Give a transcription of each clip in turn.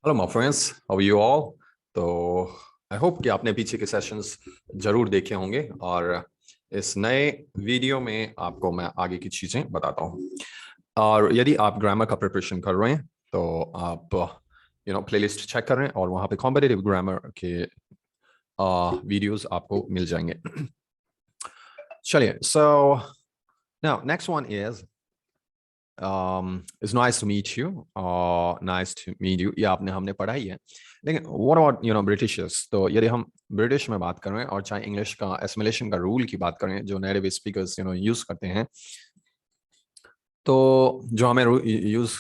Hello my friends, how are you all. तो I hope कि आपने पीछे के सेशंस जरूर देखे होंगे और इस नए वीडियो में आपको मैं आगे की चीज़ें बताता हूँ। और यदि आप ग्रामर का प्रिपरेशन कर रहे हैं तो आप प्लेलिस्ट चेक कर रहे हैं और वहाँ पे कॉम्पिटिटिव ग्रामर के वीडियोस आपको मिल जाएंगे। चलिए, so now next one is it's nice to meet you or nice to meet you, ये आपने हमने पढ़ा ही है। लेकिन what about Britishes? तो यदि हम ब्रिटिश में बात कर रहे हैं और चाहे इंग्लिश का एसिमिलेशन का रूल की बात करें जो नेटिव स्पीकर्स यूज करते हैं, तो जो हमें यूज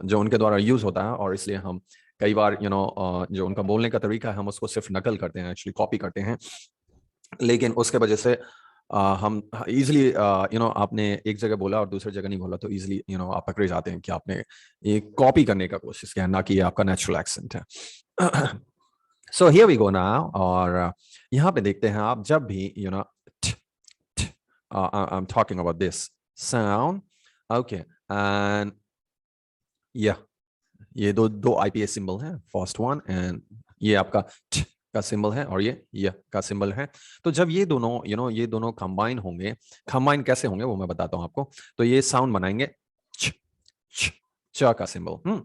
जो उनके द्वारा यूज होता है और इसलिए हम कई बार जो उनका बोलने का तरीका है हम उसको सिर्फ नकल करते हैं, एक्चुअली कॉपी करते हैं। लेकिन उसके वजह से हम इजीली आपने एक जगह बोला और दूसरी जगह नहीं बोला तो इजीली आप पकड़े जाते हैं कि आपने ये कॉपी करने का कोशिश किया, ना कि ये आपका नेचुरल एक्सेंट है। So here we go now, और यहाँ पे देखते हैं आप जब भी I am talking about this sound, okay, and या ये दो आईपीएस सिंबल है, फर्स्ट वन, एंड ये आपका का सिंबल है और ये का सिंबल है। तो जब ये दोनों ये दोनों कंबाइन होंगे, कंबाइन कैसे होंगे वो मैं बताता हूं आपको। तो ये साउंड बनाएंगे च, च, च का सिंबल।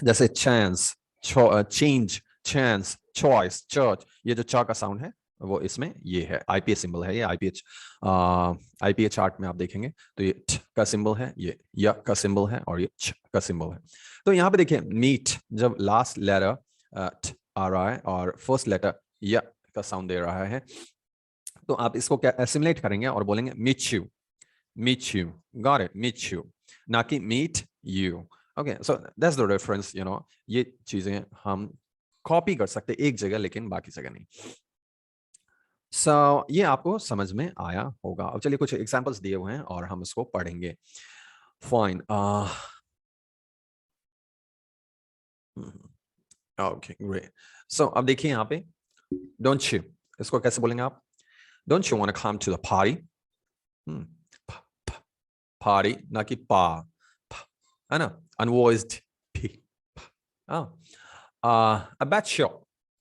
जैसे chance, change, chance, choice, church, ये जो च का साउंड है वो इसमें ये है, आईपीएस सिंबल है ये। आईपीएच चार्ट में आप देखेंगे तो ये ठ का सिंबल है, ये य का सिंबल है और ये छ का सिंबल है। तो यहाँ पे देखिए मीट, जब लास्ट लेटर आ रहा है और फर्स्ट लेटर य का साउंड दे रहा है, तो आप इसको क्या एसिमुलेट करेंगे और बोलेंगे meet you, got it, meet you, ना कि meet you. Okay, so that's the reference, ये चीजें हम कॉपी कर सकते एक जगह लेकिन बाकी जगह नहीं। ये आपको समझ में आया होगा। अब चलिए कुछ एग्जांपल्स दिए हुए हैं और हम इसको पढ़ेंगे। Fine, okay great. सो अब देखिए यहाँ पे डोंट यू, इसको कैसे बोलेंगे आप? Don't you want to come to the party, party ना कि पा, है ना, अनवॉइस्ड पी। आई बेट यू,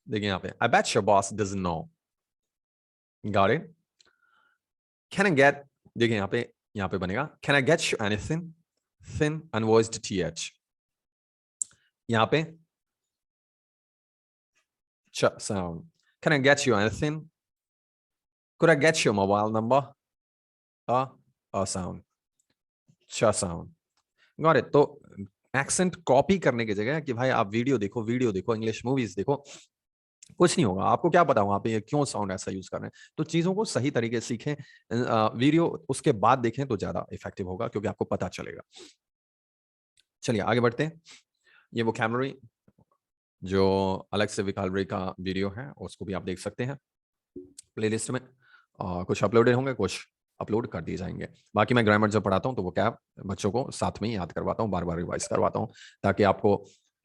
देखिए यहाँ पे I bet your boss doesn't know, got it. Can I get, देखिए यहाँ पे बनेगा can I get you anything, thin unvoiced TH, यहाँ पे ch sound. Can I get you anything? Could I get your mobile number? Sound. Ch sound. Got it. तो accent copy करने की जगह कि भाई आप वीडियो देखो, इंग्लिश मूवीज देखो, कुछ नहीं होगा। आपको क्या पता वहां पे ये क्यों साउंड ऐसा यूज कर रहे हैं। तो चीजों को सही तरीके से सीखें, वीडियो उसके बाद देखें तो ज्यादा इफेक्टिव होगा क्योंकि आपको पता चलेगा। चलिए आगे बढ़ते हैं। ये वोकैबुलरी जो अलग से विकालरी का वीडियो है उसको भी आप देख सकते हैं प्लेलिस्ट में। कुछ अपलोडेड होंगे, कुछ अपलोड कर दिए जाएंगे। बाकी मैं ग्रामर जब पढ़ाता हूँ तो वो कैब बच्चों को साथ में ही याद करवाता हूँ, बार बार रिवाइज करवाता हूँ ताकि आपको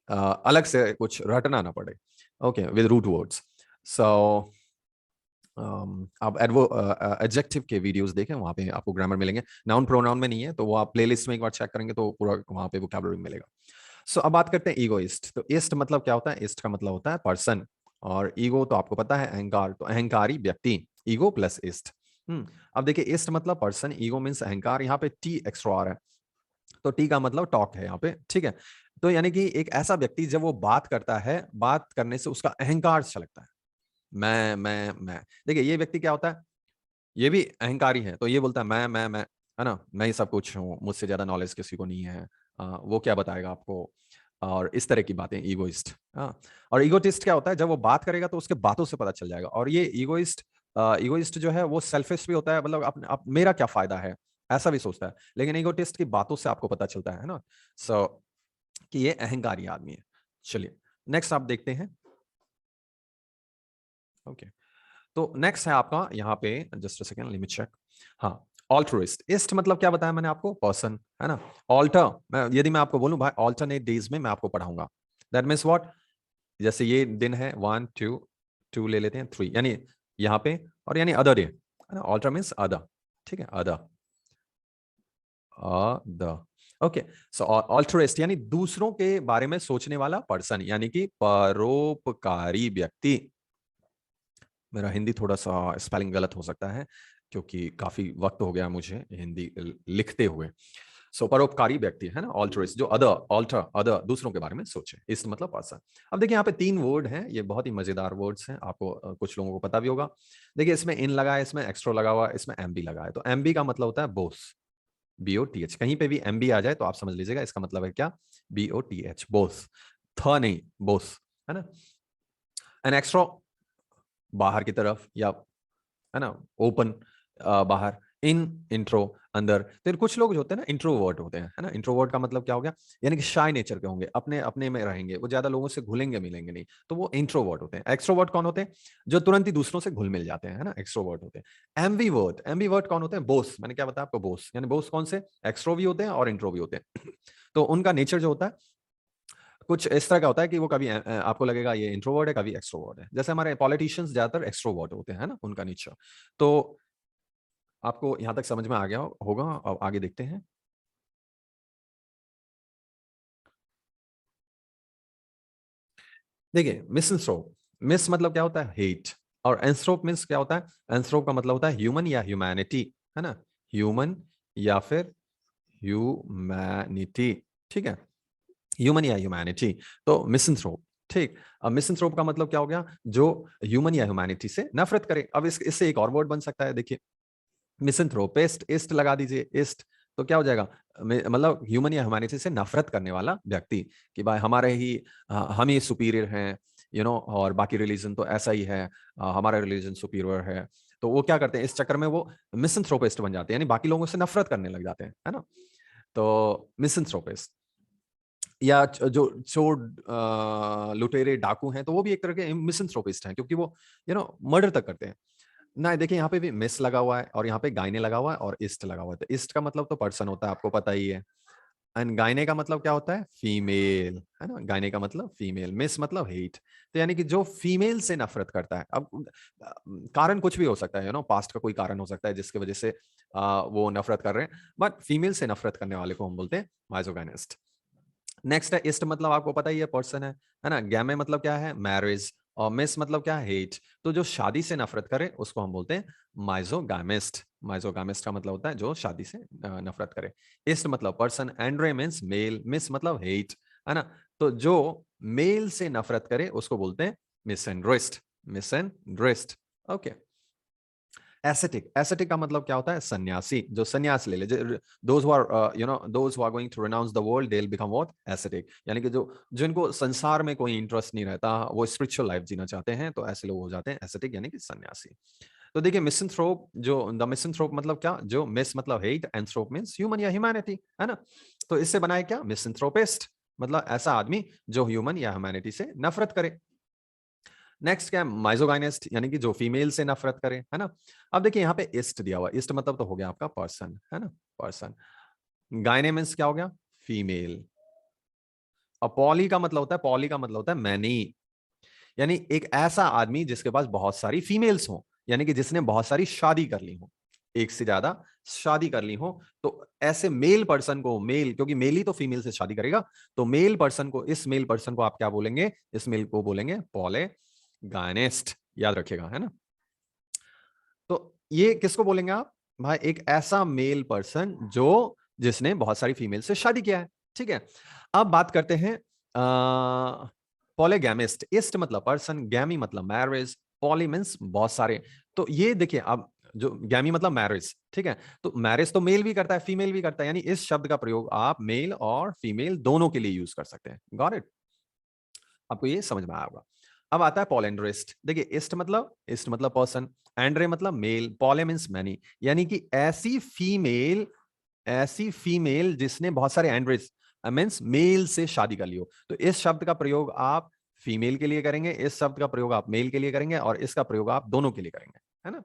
अलग से कुछ रटना ना पड़े। Okay, with root words. So आप एडजेक्टिव के वीडियोस देखें, वहाँ पे आपको ग्रामर मिलेंगे। नाउन प्रोनाउन में नहीं है तो वो आप प्लेलिस्ट में एक बार चेक करेंगे तो पूरा वहाँ पे वोकैबुलरी मिलेगा। अब बात करते हैं ईगोइस्ट। तो ईस्ट मतलब क्या होता है? ईस्ट का मतलब होता है पर्सन, और ईगो तो आपको पता है अहंकार, तो अहंकारी व्यक्ति, ईगो प्लस ईस्ट। अब देखिए ईस्ट मतलब पर्सन, ईगो मीन्स अहंकार, यहाँ पे टी एक्स्ट्रा आ रहा है तो टी का मतलब टॉक है यहाँ पे, ठीक है। तो यानी कि एक ऐसा व्यक्ति जब वो बात करता है, बात करने से उसका अहंकार छलकता है, मैं। देखिए ये व्यक्ति क्या होता है, ये भी अहंकारी है, तो ये बोलता है मैं, है ना, मैं ही सब कुछ हूँ, मुझसे ज्यादा नॉलेज किसी को नहीं है, वो क्या बताएगा आपको, और इस तरह की बातें, ईगोइस्ट। हाँ, और ईगोटिस्ट क्या होता है, जब वो बात करेगा तो उसके बातों से पता चल जाएगा। और ये ईगोइस्ट जो है वो सेल्फिश भी होता है, मतलब मेरा क्या फायदा है ऐसा भी सोचता है, लेकिन ईगोटिस्ट की बातों से आपको पता चलता है ना, कि ये अहंकारी आदमी है। चलिए नेक्स्ट आप देखते हैं। ओके, तो नेक्स्ट है आपका यहाँ पे, just a second, let me check. हाँ, ऑल्टरिस्ट। इस्ट मतलब क्या बताया मैंने आपको? पर्सन, है ना। ऑल्टर, यदि मैं आपको बोलूं भाई ऑल्टरनेट डेज में मैं आपको पढ़ाऊंगा, दैट मीन्स व्हाट, जैसे ये दिन है 1 2, 2 ले लेते हैं 3, यानी यहाँ पे, और यानी अदर डे, है ना। ऑल्टर मीन्स अदर, ठीक है, अदर, अदर। ओके, सो ऑल्ट्रुइस्ट यानी दूसरों के बारे में सोचने वाला पर्सन, यानी कि परोपकारी व्यक्ति। मेरा हिंदी थोड़ा सा स्पेलिंग गलत हो सकता है क्योंकि काफी वक्त हो गया मुझे हिंदी लिखते हुए। सो परोपकारी व्यक्ति है ना, ऑल्ट्रुइस्ट, जो अदर दूसरों के बारे में सोचे, इस मतलब पर्सन। अब देखिए यहाँ पे 3 वर्ड हैं, ये बहुत ही मजेदार वर्ड्स हैं, आपको कुछ लोगों को पता भी होगा। देखिए इसमें इन लगा है, इसमें एक्स्ट्रो लगा हुआ है, इसमें एमबी लगा है। तो एमबी का मतलब होता है बोस, BOTH। कहीं पे भी एमबी आ जाए तो आप समझ लीजिएगा इसका मतलब है क्या, BOTH, बोस, थ नहीं, बोस, है ना। एन एक्स्ट्रो बाहर की तरफ, या है ना, ओपन, बाहर, इन, इंट्रो, अंदर। फिर कुछ लोग जो होते हैं ना इंट्रोवर्ट होते हैं, है ना। इंट्रोवर्ट का मतलब क्या हो गया, यानी कि शाय नेचर के होंगे, अपने अपने में रहेंगे, वो ज्यादा लोगों से घुलेंगे मिलेंगे नहीं, तो वो इंट्रोवर्ट होते हैं। एक्सट्रोवर्ट कौन होते हैं, जो तुरंत ही दूसरों से घुल मिल जाते हैं, है ना, एक्सट्रोवर्ट होते हैं। एम्बीवर्ट कौन होते हैं, बोस, मैंने क्या बताया आपको, बोस, यानी बोस कौन से, एक्सट्रो भी होते हैं और इंट्रो भी होते हैं। तो उनका नेचर जो होता है कुछ इस तरह का होता है कि वो कभी आपको लगेगा ये इंट्रोवर्ट है, कभी एक्सट्रोवर्ट है। जैसे हमारे पॉलिटिशियंस ज्यादातर एक्सट्रोवर्ट होते हैं ना, उनका नेचर। तो आपको यहां तक समझ में आ गया होगा। अब आगे देखते हैं। देखिए मिसएंथ्रोप, मिस मतलब क्या होता है, हेट, और एंथ्रोप मीन्स क्या होता है, एंथ्रोप का मतलब होता है ह्यूमन या ह्यूमैनिटी, है ना, ह्यूमन या फिर ह्यूमैनिटी, ठीक है, ह्यूमन या ह्यूमैनिटी। तो मिसएंथ्रोप, ठीक। अब मिसएंथ्रोप का मतलब क्या हो गया, जो ह्यूमन या ह्यूमैनिटी से नफरत करे। अब इससे एक और वर्ड बन सकता है, देखिए मिसंथ्रोपिस्ट, इस्ट लगा दीजिए, इस्ट, तो क्या हो जाएगा, मतलब ह्यूमन या ह्यूमैनिटी से नफरत करने वाला व्यक्ति, कि भाई हमारे ही हम ही सुपीरियर हैं, और बाकी रिलीजन तो ऐसा ही है, हमारा रिलीजन सुपीरियर है। तो वो क्या करते हैं, इस चक्कर में वो मिसंथ्रोपिस्ट बन जाते हैं, यानी बाकी लोगों से नफरत करने लग जाते हैं, है ना। तो मिसंथ्रोपिस्ट, या जो चोर, लुटेरे, डाकू हैं, तो वो भी एक तरह के मिसंथ्रोपिस्ट हैं, क्योंकि वो मर्डर तक करते हैं ना। देखिए यहाँ पे भी मिस लगा हुआ है, और यहाँ पे गायने लगा हुआ है, और ईस्ट लगा हुआ है। तो ईस्ट का मतलब तो पर्सन होता है, आपको पता ही है। एंड गायने का मतलब क्या होता है, फीमेल, है ना, गायने का मतलब फीमेल, मिस मतलब हेट। तो यानी कि जो फीमेल से नफरत करता है। अब कारण कुछ भी हो सकता है, पास्ट का कोई कारण हो सकता है जिसकी वजह से वो नफरत कर रहे हैं, बट फीमेल से नफरत करने वाले को हम बोलते हैं माइजोगाइनिस्ट। नेक्स्ट है इस्ट, मतलब आपको पता ही है पर्सन है ना। गैमे मतलब क्या है, मैरिज, और मिस मतलब क्या है, हेट। तो जो शादी से नफरत करे उसको हम बोलते हैं माइजोगामिस्ट। माइजोगामिस्ट का मतलब होता है जो शादी से नफरत करे। इस्ट मतलब person, Andre means male, miss मतलब हेट, है ना। तो जो मेल से नफरत करे उसको बोलते हैं मिसएंड्रिस्ट, मिसएंड्रिस्ट। ओके। एसेटिक, एसेटिक का मतलब क्या होता है, सन्यासी, जो सन्यास ले ले। Those who are those who are going to renounce the world, they will become what, ascetic. यानी कि जो जिनको संसार में कोई इंटरेस्ट नहीं रहता, वो स्पिरिचुअल लाइफ जीना चाहते हैं, तो ऐसे लोग हो जाते हैं एसेटिक, यानी कि सन्यासी। तो देखिए मिसंथ्रोप, जो द मिसंथ्रोप मतलब क्या, जो मिस मतलब हेट, एंथ्रोप मींस ह्यूमन या ह्यूमैनिटी, है ना। तो इससे बनाए क्या, मिसंथ्रोपिस्ट, मतलब ऐसा आदमी जो ह्यूमन या ह्यूमैनिटी से नफरत करे। नेक्स्ट क्या है, माइजोगाइनिस्ट, यानी कि जो फीमेल से नफरत करे, है ना। अब देखिए यहाँ पे ईस्ट दिया हुआ, ईस्ट मतलब तो हो गया आपका पर्सन, है ना, पर्सन। गायने मीन्स क्या हो गया, फीमेल। और पॉली का मतलब होता है, पॉली का मतलब होता है मैनी, यानी एक ऐसा आदमी जिसके पास बहुत सारी फीमेल्स हो, यानी कि जिसने बहुत सारी शादी कर ली हो, एक से ज्यादा शादी कर ली हो। तो ऐसे मेल पर्सन को, मेल, क्योंकि मेल ही तो फीमेल से शादी करेगा, तो मेल पर्सन को, इस मेल पर्सन को आप क्या बोलेंगे, इस मेल को बोलेंगे पॉलीगायनिस्ट, याद रखिएगा, है ना। तो ये किसको बोलेंगे आप, भाई एक ऐसा मेल पर्सन जो, जिसने बहुत सारी फीमेल से शादी किया है, ठीक है। अब बात करते हैं पॉलीगैमिस्ट। इस्ट मतलब पर्सन, गैमी मतलब मैरिज, पॉली मीन्स बहुत सारे। तो ये देखिए, अब जो गैमी मतलब मैरिज, ठीक है, तो मैरिज तो मेल भी करता है, फीमेल भी करता है, यानी इस शब्द का प्रयोग आप मेल और फीमेल दोनों के लिए यूज कर सकते हैं। गॉट इट, आपको ये समझ में आया होगा। अब आता है पॉलेंड्रिस्ट। देखिए इस्ट मतलब पर्सन, एंड्रे मतलब मेल, पॉले मीन्स मैनी, यानी कि ऐसी फीमेल जिसने बहुत सारे एंड्रेस मीन्स मेल से शादी कर ली हो। तो इस शब्द का प्रयोग आप फीमेल के लिए करेंगे, इस शब्द का प्रयोग आप मेल के लिए करेंगे, और इसका प्रयोग आप दोनों के लिए करेंगे, है ना।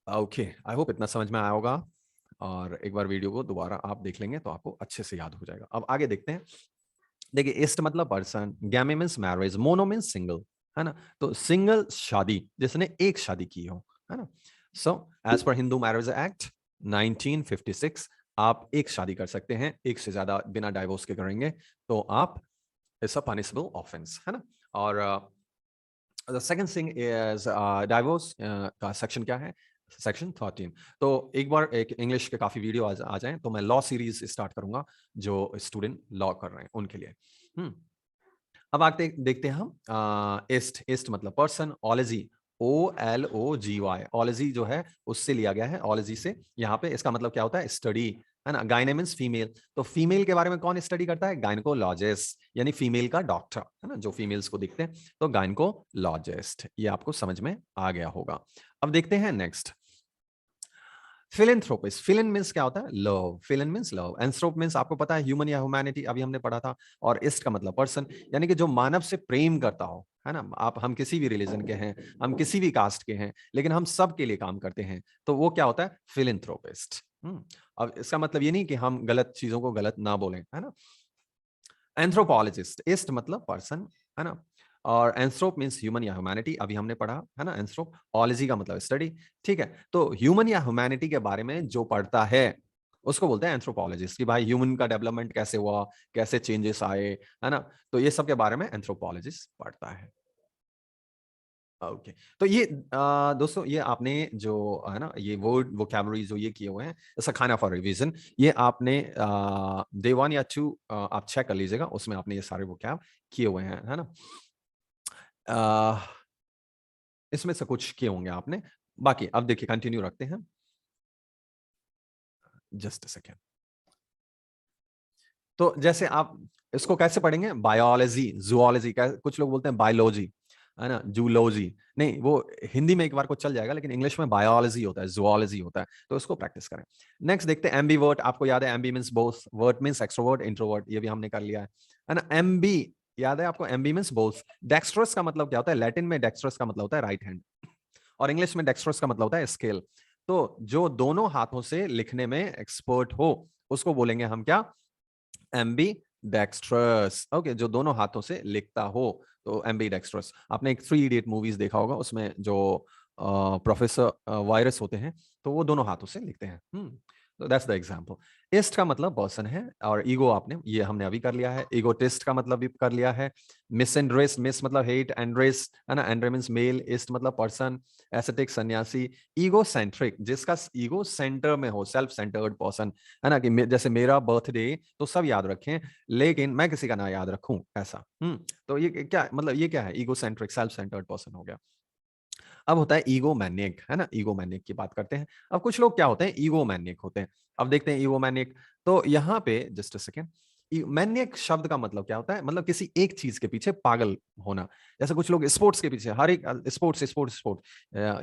ओके, आई होप इतना समझ में आया होगा, और एक बार वीडियो को दोबारा आप देख लेंगे तो आपको अच्छे से याद हो जाएगा। अब आगे देखते हैं। देखिए ईस्ट मतलब person, गैमे means marriage, mono means single, है ना। तो सिंगल शादी, जिसने एक शादी की हो, है ना। So as per Hindu marriage act 1956, आप एक शादी कर सकते हैं, एक से ज्यादा बिना डाइवोर्स के करेंगे तो आप इट्स अ पनिशेबल ऑफेंस, है ना। और the second thing is divorce का सेक्शन क्या है, सेक्शन 13। तो एक बार एक इंग्लिश के काफी वीडियो आ जाएं तो मैं लॉ सीरीज स्टार्ट करूंगा जो स्टूडेंट लॉ कर रहे हैं उनके लिए। अब आते देखते हैं हम एस्ट। एस्ट मतलब पर्सन, ओलॉजी OLOGY, ओलॉजी जो है उससे लिया गया है, ओलॉजी से। यहाँ पे इसका मतलब क्या होता है, स्टडी, है ना। गायने मीन्स फीमेल, तो फीमेल के बारे में कौन स्टडी करता है, गायनकोलॉजिस्ट, यानी फीमेल का डॉक्टर, है ना, जो फीमेल्स को दिखते हैं, तो गायनकोलॉजिस्ट। ये आपको समझ में आ गया होगा। अब देखते हैं नेक्स्ट, फिलेंथ्रोपिस्ट। फिलन मीन्स क्या होता है, लव। फिलन मीन्स लव। एंथ्रोप मीन्स आपको पता है ह्यूमन या ह्यूमैनिटी, अभी हमने पढ़ा था। और इस्ट का मतलब पर्सन, यानी कि जो मानव से प्रेम करता हो, है ना। आप हम किसी भी रिलीजन के हैं, हम किसी भी कास्ट के हैं, लेकिन हम सब के लिए काम करते हैं, तो वो क्या होता है, फिलेंथ्रोपिस्ट। अब इसका मतलब ये नहीं कि हम गलत चीजों को गलत ना बोलें, है ना। एंथ्रोपोलॉजिस्ट, इस्ट मतलब पर्सन, है ना। और एंथ्रोप मीन्स ह्यूमन या ह्यूमैनिटी, अभी हमने पढ़ा, है ना। एंथ्रोप, ओलॉजी का मतलब स्टडी, ठीक है। तो ह्यूमन या ह्यूमैनिटी के बारे में जो पढ़ता है उसको बोलते हैं एंथ्रोपोलॉजिस्ट, कि भाई ह्यूमन का डेवलपमेंट कैसे हुआ, कैसे चेंजेस आए, है ना। तो ये सब के बारे में एंथ्रोपोलॉजिस्ट पढ़ता है। ओके, तो ये दोस्तों, ये आपने जो है ना, ये वर्ड वोकैबुलरी जो ये किए हुए हैं, जैसा खाना फॉर रिवीजन, ये आपने डे 1 या 2 आप चेक कर लीजिएगा, उसमें आपने ये सारे वोकैब किए हुए हैं, है ना। अ, इसमें से कुछ किए होंगे आपने, बाकी अब देखिए कंटिन्यू रखते हैं। Just a second. तो जैसे आप इसको कैसे पढ़ेंगे, बायोलॉजी, जूलॉजी, कुछ लोग बोलते हैं बायोलॉजी, है ना, जूलॉजी, नहीं वो हिंदी में एक बार को चल जाएगा, लेकिन इंग्लिश में बायोलॉजी होता है, जूलॉजी होता है, तो इसको प्रैक्टिस करें। नेक्स्ट देखते हैं एम्बीवर्ट। आपको याद है, ambi means both, vert means extrovert, introvert, ये भी हमने कर लिया है ना। एम्बी याद है आपको, एम्बी मींस बोथ। डेक्स्ट्रस का मतलब क्या होता है, लैटिन में डेक्स्ट्रस का मतलब होता है राइट हैंड, और इंग्लिश में डेक्स्ट्रस का मतलब होता है स्केल। तो जो दोनों हाथों से लिखने में एक्सपर्ट हो उसको बोलेंगे हम क्या, एम्बी डेक्स्ट्रस। ओके, जो दोनों हाथों से लिखता हो तो एम्बी डेक्स्ट्रस। आपने एक 3 इडियट मूवीज देखा होगा, उसमें जो प्रोफेसर वायरस होते हैं, तो वो दोनों हाथों से लिखते हैं। तो दैट्स द एग्जांपल। इस्ट का मतलब पर्सन है, और ईगो आपने ये हमने अभी कर लिया है। ईगोटिस्ट का मतलब भी कर लिया है। मिस एंड्रेस, मिस मतलब हेट, एंड्रेस, है ना, एंड्रे मींस मेल, इस्ट मतलब पर्सन, एसेटिक सन्यासी। ईगो सेंट्रिक, जिसका ईगो सेंटर में हो, सेल्फ सेंटर्ड पर्सन, है ना, कि जैसे मेरा बर्थडे तो सब याद रखें, लेकिन मैं किसी का ना याद रखूं, ऐसा। तो ये क्या मतलब, ये क्या है, ego centric, self centred person हो गया। अब होता है ईगो मैनिक, है ना। ईगो मैनिक की बात करते हैं। अब कुछ लोग क्या होते हैं, ईगो मैनिक होते हैं। अब देखते हैं ईगो मैनिक। तो यहाँ पे जस्ट अ सेकेंड, मैनिक शब्द का मतलब क्या होता है, मतलब किसी एक चीज के पीछे पागल होना। जैसे कुछ लोग स्पोर्ट्स के पीछे, हर एक स्पोर्ट्स स्पोर्ट्स स्पोर्ट्स,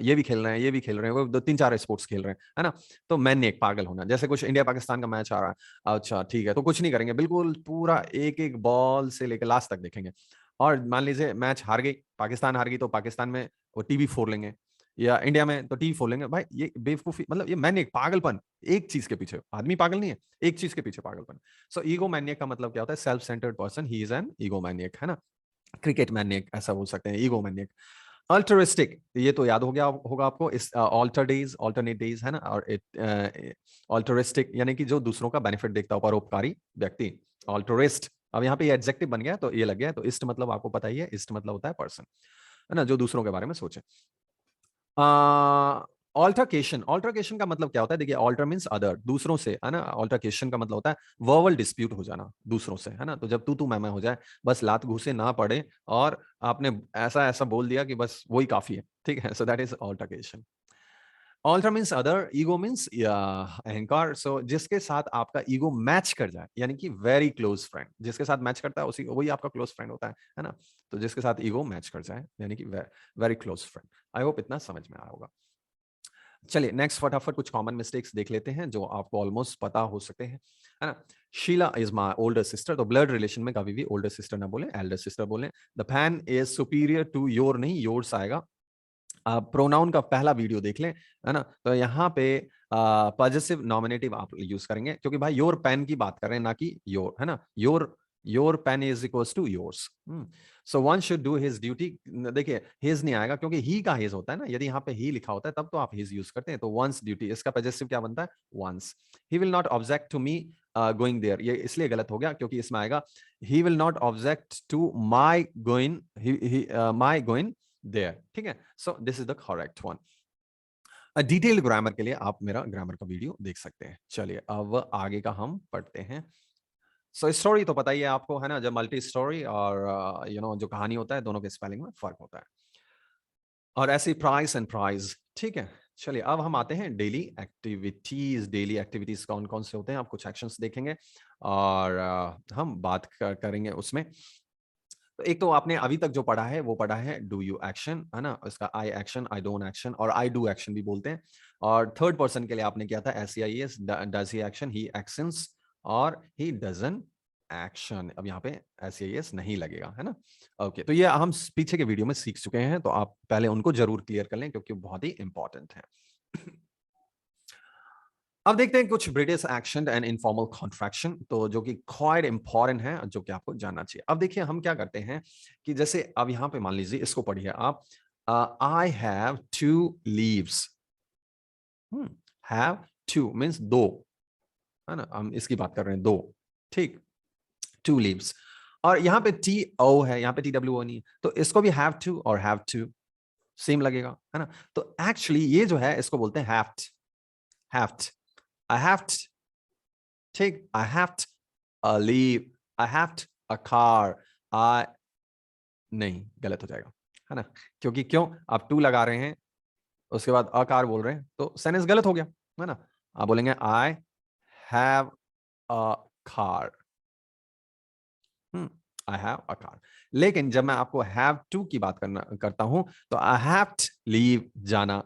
ये भी खेल रहे हैं, ये भी खेल रहे हैं, वो 2 3 4 स्पोर्ट्स खेल रहे हैं, है ना। तो मैनिक, पागल होना। जैसे कुछ इंडिया पाकिस्तान का मैच आ रहा है, अच्छा ठीक है, तो कुछ नहीं करेंगे, बिल्कुल पूरा एक एक बॉल से लेकर लास्ट तक देखेंगे। और मान लीजिए मैच हार गई, पाकिस्तान हार गई, तो पाकिस्तान में वो टीवी फोड़ लेंगे, या इंडिया में तो टीवी फोड़ लेंगे। भाई ये बेवकूफी, मतलब ये मैनिक, पागलपन, एक चीज के पीछे। आदमी पागल नहीं है, एक चीज के पीछे पागलपन। सो ईगो मैनियक का मतलब क्या होता है, self centred person, he is an ego maniac, है ना। क्रिकेट मैनियक ऐसा बोल सकते हैं, ईगो मैनियक। अल्टरिस्टिक, ये तो याद हो गया होगा आपको, इस ऑल्टर डेज, ऑल्टरनेट डेज, है ना। और अल्टरिस्टिक यानी कि जो दूसरों का बेनिफिट देखता हो, परोपकारी व्यक्ति, ऑल्टरिस्ट। अब यहाँ पे ये एडजेक्टिव बन गया तो ये लग गया, तो इस्ट मतलब आपको पता ही है, इस्ट मतलब होता है पर्सन, है ना, जो दूसरों के बारे में सोचे। ऑल्टरकेशन, ऑल्टरकेशन का मतलब क्या होता है, देखिए, ऑल्टर मीन्स अदर, दूसरों से, है ना। ऑल्टरकेशन का मतलब होता है वर्बल डिस्प्यूट हो जाना दूसरों से, है ना। तो जब तू मैं हो जाए, बस लात घूसे ना पड़े, और आपने ऐसा ऐसा बोल दिया कि बस वही काफी है, ठीक है। So that is altercation. Alter means other, ego means अहंकार। सो जिसके साथ आपका ईगो मैच कर जाए, यानी कि वेरी क्लोज फ्रेंड, जिसके साथ मैच करता है उसी वही आपका क्लोज फ्रेंड होता है ना। तो जिसके साथ ईगो मैच कर जाए, यानी कि very close friend. I hope इतना समझ में आया होगा। चलिए नेक्स्ट, फटाफट कुछ कॉमन मिस्टेक्स देख लेते हैं जो आपको ऑलमोस्ट पता हो सकते हैं, है ना। Sheela is my older sister, तो ब्लड रिलेशन में कभी भी ओल्डर सिस्टर ना बोले, एल्डर सिस्टर बोले। The fan is superior to your, नहीं योर्स आएगा। आप प्रोनाउन का पहला वीडियो देख लें, है ना। तो यहाँ पे पॉजिटिव नॉमिनेटिव आप यूज करेंगे, क्योंकि भाई योर पेन की बात कर रहे हैं, ना कि योर, है ना। Your your pen is equals to yours. So one should do his duty. देखिए हिज नहीं आएगा क्योंकि ही का हिज होता है ना, यदि यहाँ पे ही लिखा होता है तब तो आप हिज यूज करते हैं। तो वंस ड्यूटी, इसका पॉजेसिव क्या बनता है? Once. He will not object to me going there, ये इसलिए गलत हो गया क्योंकि इसमें आएगा he will not object to my going, my going there. ठीक है, so this is the correct one. Detailed grammar के लिए आप मेरा ग्रामर का वीडियो देख सकते हैं। चलिए अब आगे का हम पढ़ते हैं। सो स्टोरी तो पता ही है आपको, है ना, जब मल्टी स्टोरी और जो कहानी होता है दोनों के स्पेलिंग में फर्क होता है। और ऐसे प्राइस एंड प्राइज। ठीक है, चलिए अब हम आते हैं डेली एक्टिविटीज। डेली एक्टिविटीज कौन कौन से होते हैं, आप कुछ एक्शंस देखेंगे और हम बात करेंगे उसमें। तो एक तो आपने अभी तक जो पढ़ा है वो पढ़ा है डू यू एक्शन, है ना, इसका आई एक्शन, आई डोंट एक्शन और आई डू एक्शन भी बोलते हैं। और थर्ड पर्सन के लिए आपने किया था SEIS, does he action, he actions और ही डजंट एक्शन। अब यहाँ पे SEIS नहीं लगेगा, है ना। ओके, तो ये हम पीछे के वीडियो में सीख चुके हैं, तो आप पहले उनको जरूर क्लियर कर लें क्योंकि बहुत ही इंपॉर्टेंट है। अब देखते हैं कुछ British action and informal contraction, तो जो कि क्वाइट इंपॉर्टेंट है, जो कि आपको जानना चाहिए। अब देखिए हम क्या करते हैं कि जैसे अब यहाँ पे मान लीजिए, इसको पढ़िए आप, I have 2 leaves. Have 2 means 2, है ना, हम इसकी बात कर रहे हैं 2। ठीक, 2 लीव्स। और यहाँ पे TO है, यहाँ पे TWO नहीं है, तो इसको भी हैव टू और हैव टू सेम लगेगा, है ना। तो एक्चुअली ये जो है इसको बोलते हैं हैव्ड। हैव्ड, I have to take, I have to leave, I have to a car, I नहीं, गलत हो जाएगा, है ना, क्योंकि क्यों आप टू लगा रहे हैं उसके बाद अ कार बोल रहे हैं तो सेंटेंस गलत हो गया, है ना। आप बोलेंगे I have a car, I have a car. लेकिन जब मैं आपको हैव टू की बात करता हूं तो आई हैव टू लीव, जाना,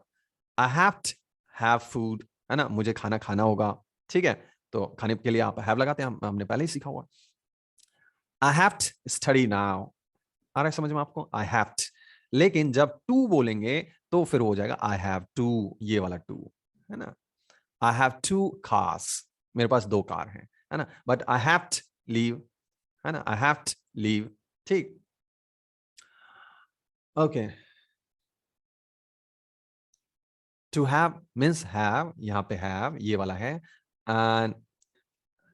I have to have food, है ना, मुझे खाना खाना होगा। ठीक है, तो खाने के लिए आप हैव लगाते हैं, हमने पहले ही सीखा हुआ। I have to study now, आ रहा है समझ में आपको, आई हैव टू। लेकिन जब टू बोलेंगे तो फिर हो जाएगा आई हैव टू, ये वाला टू, है ना। आई हैव 2 कार्स, मेरे पास 2 कार हैं, है ना, but I have to leave, है ना, आई हैव टू लीव। ठीक, okay. To have means have, यहाँ पे हैव ये वाला है, एंड,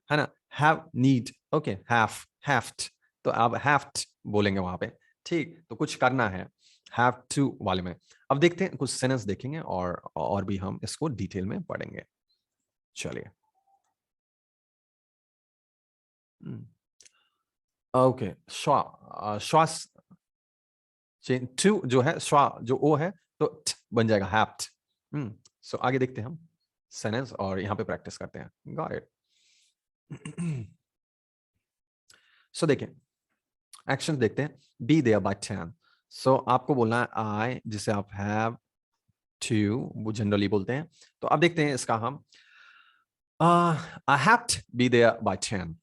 है ना, हैव नीड, ओके, हैव्ड, तो आप हैव्ड बोलेंगे वहां पे। ठीक, तो कुछ करना है हैव टू वाले में। अब देखते हैं कुछ सेंटेंस देखेंगे और भी हम इसको डिटेल में पढ़ेंगे। चलिए, ओके, श्वास टू जो है, श्वा जो ओ है तो ट बन जाएगा हैप्ट। सो आगे देखते हैं हम सेंटेंस और यहाँ पे प्रैक्टिस करते हैं। Got it. सो देखिए, एक्शन देखते हैं। B there by 10। सो आपको बोलना है आई, जिसे आप हैव टू वो जनरली बोलते हैं। तो अब देखते हैं इसका हम, I have to be there by 10।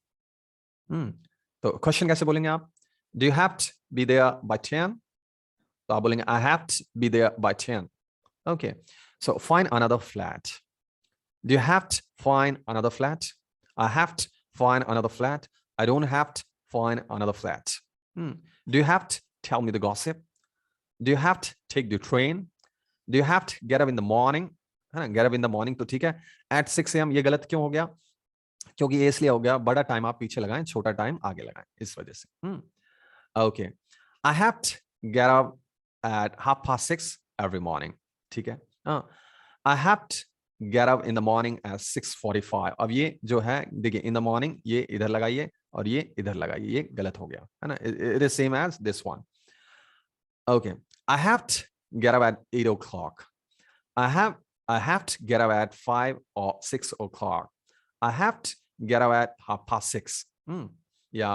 तो क्वेश्चन कैसे बोलेंगे आप? Do you have to be there by 10? तो आप बोलेंगे I have to be there by 10. Okay. So find another flat. Do you have to find another flat? I have to find another flat. I don't have to find another flat. Do you have to tell me the gossip? Do you have to take the train? Do you have to get up in the morning? है ना, get up in the morning तो ठीक है। At 6 AM ये गलत क्यों हो गया? क्योंकि ये इसलिए हो गया, बड़ा टाइम आप पीछे लगाएं, छोटा टाइम आगे लगाएं, इस वजह से। Okay. I have to get up at 6:30 every morning. ठीक है, I have to get up in the morning at 6:45. अब ये जो है देखिए, in the morning ये इधर लगाइए और ये इधर लगाइए, ये गलत हो गया, है ना। It is same as this one. Okay. I have to get up at 8 o'clock. I have to get up at 5 or 6 o'clock. I have to get up at 6:30. या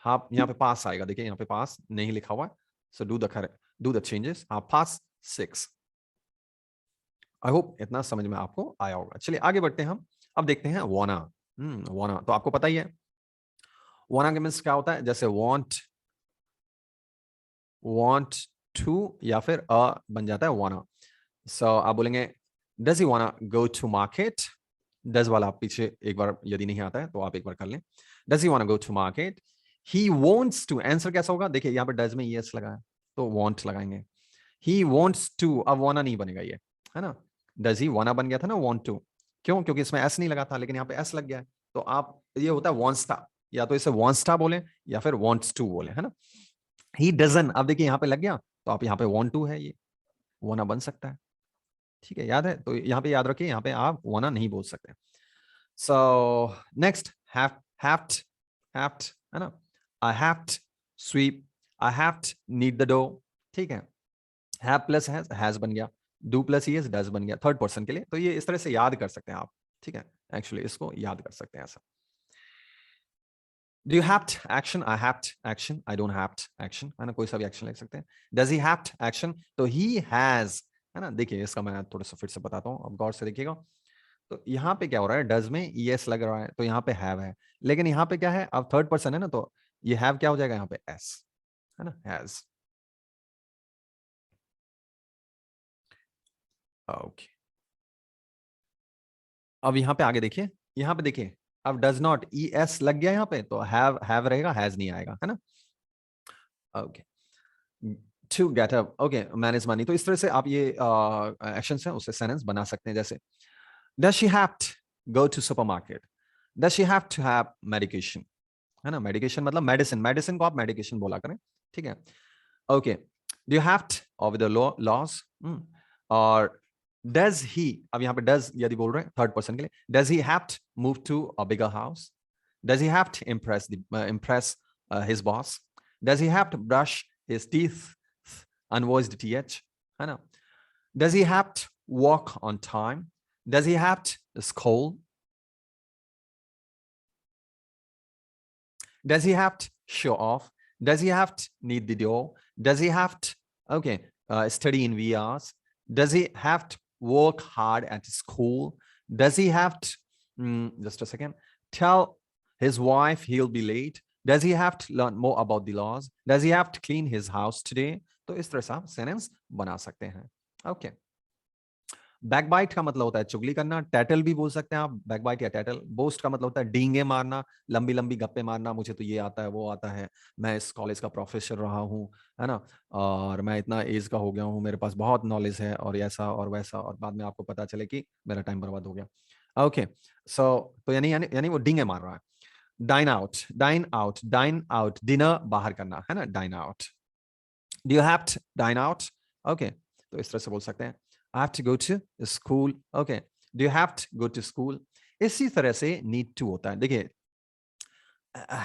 हाँ, यहाँ पे पास आएगा, देखिए यहाँ पे पास नहीं लिखा हुआ है, so do the changes, 6:30. I hope इतना समझ में आपको आया होगा। चलिए आगे बढ़ते हैं हम। अब देखते हैं वाना। वाना तो आपको पता ही है, वाना के मीन्स क्या होता है, जैसे want to या फिर बन जाता है वाना। सो आप बोलेंगे does he wanna go to market? does वाला आप पीछे एक बार यदि नहीं आता है तो आप एक बार कर लें। does he wanna go to market? He wants to, answer कैसा होगा, देखिए यहाँ पे डज में यस लगा है तो वॉन्ट लगाएंगे। ही वॉन्ट्स टू, अब वाना नहीं बनेगा ये, है ना। डज ही वाना बन गया था ना वॉन्ट टू, क्यों, क्योंकि इसमें एस नहीं लगा था, लेकिन यहाँ पे एस लग गया है। तो आप, ये होता है वॉन्ट्स, या तो इसे वॉन्ट्स बोले या फिर वॉन्ट्स टू बोले, है ना। ही डजन, अब देखिए यहाँ पे लग गया, तो आप यहाँ पे वॉन्ट टू है, ये वाना बन सकता है, ठीक है, याद है। तो यहाँ पे याद रखिए, यहाँ पे आप वाना नहीं बोल सकते। सो नेक्स्ट, हैव्ड, हैव्ड, है ना। I haved sweep, I haved need the dough, ठीक है। हैव प्लस हैज बन गया, डू प्लस ईएस डज बन गया थर्ड पर्सन के लिए। तो ये इस तरह से याद कर सकते हैं आप, ठीक है, एक्चुअली इसको याद कर सकते हैं ऐसा। Do you have action? I have action. I don't have action, है ना, कोई सा भी एक्शन लिख सकते हैं। Does he have action? तो he has, है ना। देखिए इसका मैं थोड़ा सा फिर से बताता हूँ, अब गौर से देखिएगा। तो यहाँ पे क्या हो रहा है, डज में yes लग रहा है, तो यहाँ पे have है, लेकिन यहाँ पे क्या है, अब थर्ड पर्सन है ना, तो ये have क्या हो जाएगा यहाँ पे s, है ना, has। ओके, अब यहाँ पे आगे देखिए, यहाँ पे देखिए, अब डज नॉट es लग गया यहाँ पे, तो have रहेगा, has नहीं आएगा, है ना। Okay, to get up, okay, manage money. तो इस तरह से आप ये एक्शंस हैं उससे सेंटेंस बना सकते हैं, जैसे does she have to go to supermarket, does she have to have medication, है ना। मेडिकेशन मतलब मेडिसिन, मेडिसिन को आप मेडिकेशन बोला करें, ठीक है। Okay, do you have two of the loss, और डज ही, अब यहाँ पे डज यदि बोल रहे हैं थर्ड पर्सन के लिए, does he have to move to a bigger house, does he have to impress his boss, does he have to brush his teeth, unvoiced th, है ना। Does he have to walk on time? Does he have to scold? Does he have to show off? Does he have to need the door? Does he have to, okay, study in VRs? Does he have to work hard at school? Does he have to, just a second, tell his wife he'll be late? Does he have to learn more about the laws? Does he have to clean his house today? तो इस तरह से आप sentence बना सकते हैं। Okay, backbite का मतलब होता है चुगली करना, टैटल भी बोल सकते हैं आप, बैकबाइट या टैटल। बोस्ट का मतलब होता है डींगे मारना, लंबी लंबी गप्पे मारना, मुझे तो ये आता है वो आता है, मैं इस कॉलेज का प्रोफेसर रहा हूँ, है ना, और मैं इतना एज का हो गया हूँ, मेरे पास बहुत नॉलेज है, और ऐसा और वैसा, और बाद में आपको पता चले कि मेरा टाइम बर्बाद हो गया। ओके, सो तो यानी यानी यानी वो डींगे मार रहा है। Dine out, dine out, dine out, dinner बाहर करना, है ना, dine out. Do you have to dine out? Okay, तो इस तरह से बोल सकते हैं। I have to go to school. Okay, do you have to go to school? इसी तरह से need to होता है। देखिए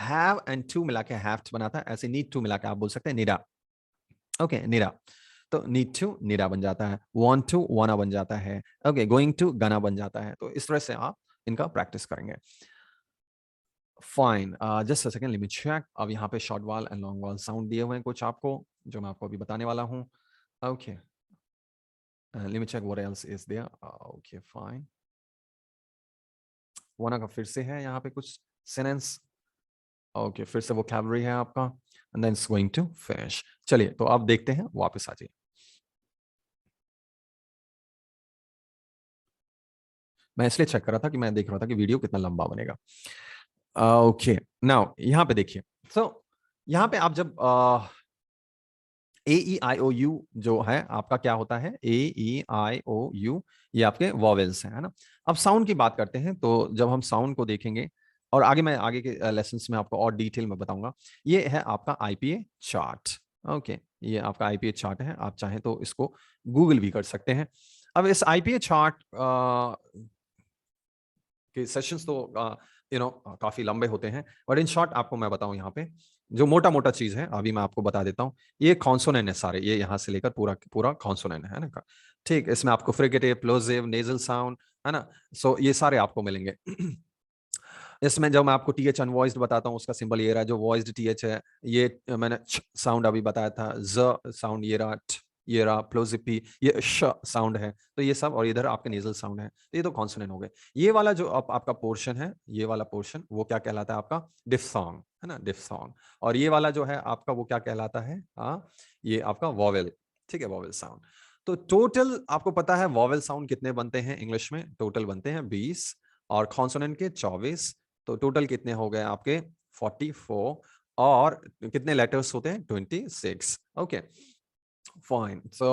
have and to मिला के have to बनाता है, ऐसे need to मिला के आप बोल सकते हैं निरा। ओके, निरा, तो need to निरा बन जाता है, want to wanna बन जाता है, ओके, going to gonna बन जाता है। तो इस तरह से आप इनका प्रैक्टिस करेंगे। Fine, just a second, let me check. अब यहाँ पे शॉर्ट वाल एंड लॉन्ग वाल साउंड दिए हुए हैं कुछ आपको, जो मैं आपको अभी बताने वाला हूँ। Okay, let me check what else is there. Okay, fine. वाना का फिर से है यहाँ पे कुछ सेंटेंस। ओके, फिर से वोकैबुलरी है आपका, and then it's going to finish. चलिए, तो आप देखते हैं, वापस आ जाइए। मैं इसलिए चेक कर रहा था कि मैं देख रहा था कि वीडियो कितना लंबा बनेगा। ओके, नाउ यहाँ पे देखिए। सो यहाँ पे आप जब ए ई आई ओ यू जो है आपका क्या होता है, ए ई आई ओ यू, ये आपके वॉवेल्स हैं, है ना। अब साउंड की बात करते हैं, तो जब हम साउंड को देखेंगे, और आगे मैं आगे के लेसन्स में आपको और डिटेल में बताऊंगा। ये है आपका आईपीए चार्ट। ओके, ये आपका आईपीए चार्ट है, आप चाहें तो इसको गूगल भी कर सकते हैं। अब इस आईपीए चार्ट के सेशंस तो काफी लंबे होते हैं, बट इन शॉर्ट आपको मैं बताऊं, यहाँ पे जो मोटा मोटा चीज है अभी मैं आपको बता देता हूँ। ये कॉन्सोनेंट है सारे, ये यहाँ से लेकर पूरा पूरा कॉन्सोनेंट है ना, ठीक। इसमें आपको फ्रिकेटिव, प्लोजिव, नेजल साउंड, है ना, सो ये सारे आपको मिलेंगे। इसमें जब मैं आपको टीएच अनवॉइस्ड बताता हूँ, उसका सिंबल ये रहा, जो वॉइस्ड टीएच है, ये मैंने साउंड अभी बताया था, ज साउंड ये रहा, ये रहा, प्लोजिपी, ये श साउंड है, तो ये सब, और इधर आपके नेजल साउंड है, तो ये तो कॉन्सोनेंट हो गए। ये वाला जो आपका पोर्शन है, ये वाला पोर्शन, वो क्या कहलाता है आपका डिफथोंग, है ना, डिफथोंग। और ये वाला जो है आपका, वो क्या कहलाता है, ये आपका वॉवेल, ठीक है, वॉवेल साउंड। तो टोटल आपको पता है वॉवेल साउंड कितने बनते हैं इंग्लिश में, टोटल बनते हैं 20, और कॉन्सोनेंट के 24, तो टोटल कितने हो गए आपके 44, और कितने लेटर्स होते हैं? 26। Okay fine. सो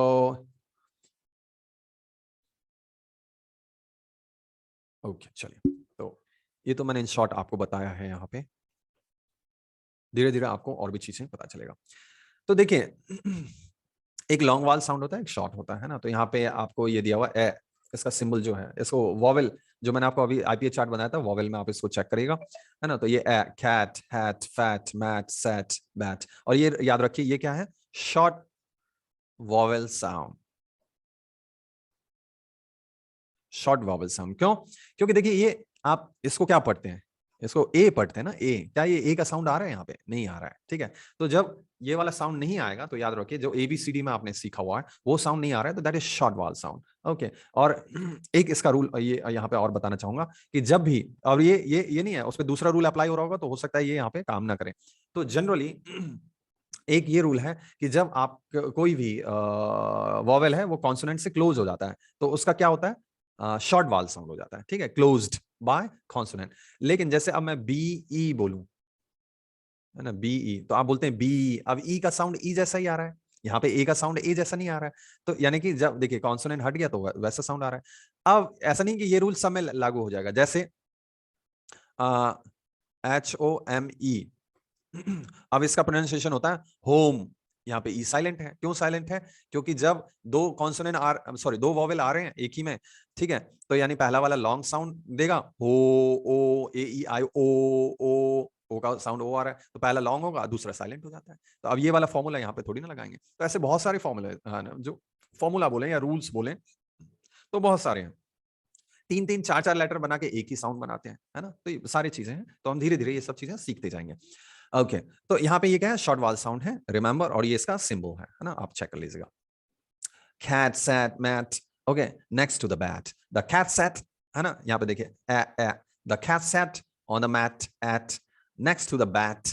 ओके चलिए, तो ये तो मैंने इन शॉर्ट आपको बताया है। यहाँ पे धीरे धीरे आपको और भी चीजें पता चलेगा। तो देखिए एक लॉन्ग वाल साउंड होता है, एक शॉर्ट होता है ना। तो यहाँ पे आपको ये दिया हुआ ए, इसका सिंबल जो है, इसको वॉवेल, जो मैंने आपको अभी आईपीए चार्ट बनाया था, वॉवेल में आप इसको चेक करिएगा, है ना। तो ये a, cat, hat, fat, mat, set, bat, और ये याद रखिए ये क्या है? Short vowel sound. Short vowel sound क्यों? क्योंकि देखिए ये आप इसको क्या पढ़ते हैं? इसको ए पढ़ते हैं ना, ए। क्या ये ए का साउंड आ रहा है? यहाँ पे नहीं आ रहा है, ठीक है। तो जब ये वाला साउंड नहीं आएगा तो याद रखिए जो एबीसीडी में आपने सीखा हुआ है वो साउंड नहीं आ रहा है, तो that is short vowel sound. Okay. और एक इसका रूल ये यहाँ पे और बताना चाहूंगा कि जब भी, और ये नहीं है, उस पर दूसरा रूल अप्लाई हो रहा होगा तो हो सकता है ये यहाँ पे काम ना करें। तो जनरली एक ये रूल है कि जब आप कोई भी वॉवेल है वो कॉन्सोनेंट से क्लोज हो जाता है तो उसका क्या होता है? शॉर्ट वाल साउंड हो जाता है, ठीक है, क्लोज्ड बाय कॉन्सोनेंट। लेकिन जैसे अब मैं बी ई बोलूं, है ना, बी ई, तो आप बोलते हैं बी, अब ई का साउंड ई जैसा ही आ रहा है, यहाँ पे ए का साउंड ए जैसा नहीं आ रहा है। तो यानी कि जब देखिए कॉन्सोनेंट हट गया तो वैसा साउंड आ रहा है। अब ऐसा नहीं कि ये रूल सब में लागू हो जाएगा। जैसे HOME, अब इसका प्रोनाउंसिएशन होता है होम। यहाँ पे ई साइलेंट है। क्यों साइलेंट है? क्योंकि जब दो कॉन्सोनेंट सॉरी दो वॉवेल आ रहे हैं एक ही में, ठीक है, तो यानी पहला वाला लॉन्ग साउंड देगा, हो, ओ, ए, ई, आई, ओ का साउंड ओ आ रहा है, तो पहला लॉन्ग होगा, दूसरा साइलेंट हो जाता है। तो अब ये वाला फॉर्मूला यहाँ पे थोड़ी ना लगाएंगे। तो ऐसे बहुत सारे फॉर्मूले जो फॉर्मूला बोले या रूल्स बोले तो बहुत सारे हैं। तीन तीन चार चार लेटर बना के एक ही साउंड बनाते हैं, है ना। तो ये सारी चीजें हैं, तो हम धीरे धीरे ये सब चीजें सीखते जाएंगे। ओके तो यहाँ पे ये क्या है? शॉर्ट वाल साउंड है, रिमेंबर, और ये इसका सिंबल है ना, आप चेक कर लीजिएगा। cat, sat, mat, okay, next to the bat, the cat sat, है ना। यहाँ पे देखिए the cat sat on the mat at, next to the bat,